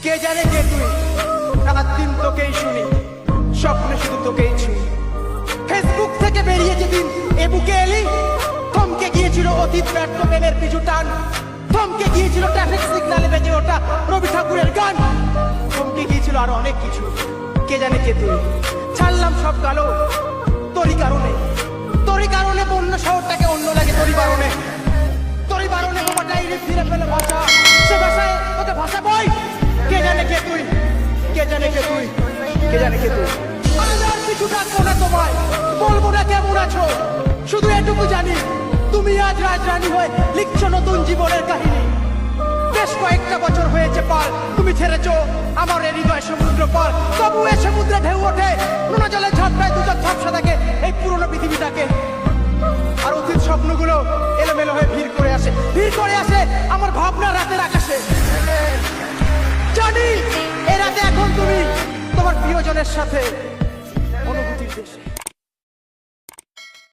কে জানে কে তুই, রাত দিন তোকেই শুনি, স্বপ্নে শুধু তোকেই ছুঁই। ফেসবুক থেকে বেরিয়ে যেদিন এ বুকে এলি, থমকে গিয়েছিল অতীত ব্যর্থ প্রেমের পিছু টান, থমকে গিয়েছিল ট্রাফিক সিগনালে বেজে ওঠা রবি ঠাকুরের গান, থমকে গিয়েছিল আরো অনেক কিছু। কে জানে কে তুই, ছাড়লাম সব কালো তোরই কারণে, তোরই কারণে বন্য শহরটাকে অন্য লাগে, তোরই কারণে, তোরই কারণে বাবা ডাইরি ফিরে পেল ভাষা, সে ভাষায় ওকে ভাষা বই। কে জানে কে তুই, কে জানে কে তুই, কে জানে কে তুই। আর কিছু ডাকবো না তোমায়, বলবো না কেমন আছো, শুধু এটুকু জানি তুমি আজ রাজরানী হয়ে লিখছো নতুন জীবনের কাহিনী। বেশ কয়েকটা বছর হয়েছে পার, তুমি ছেড়েছো আমার এই হৃদয় সমুদ্র পার, তবু এ সমুদ্রে ঢেউ ওঠে, নোনা জলে ঝাপটায় দুজন ঝাপসা থাকে এই পুরনো পৃথিবীটাকে। আর অতীত স্বপ্নগুলো এলোমেলো হয়ে ভিড় করে আসে, ভিড় করে আসে আমার ভাবনা রাতের আকাশে। জানি এ রাতে এখন তুমি তোমার প্রিয়জনের সাথে অনুভূতির দেশে।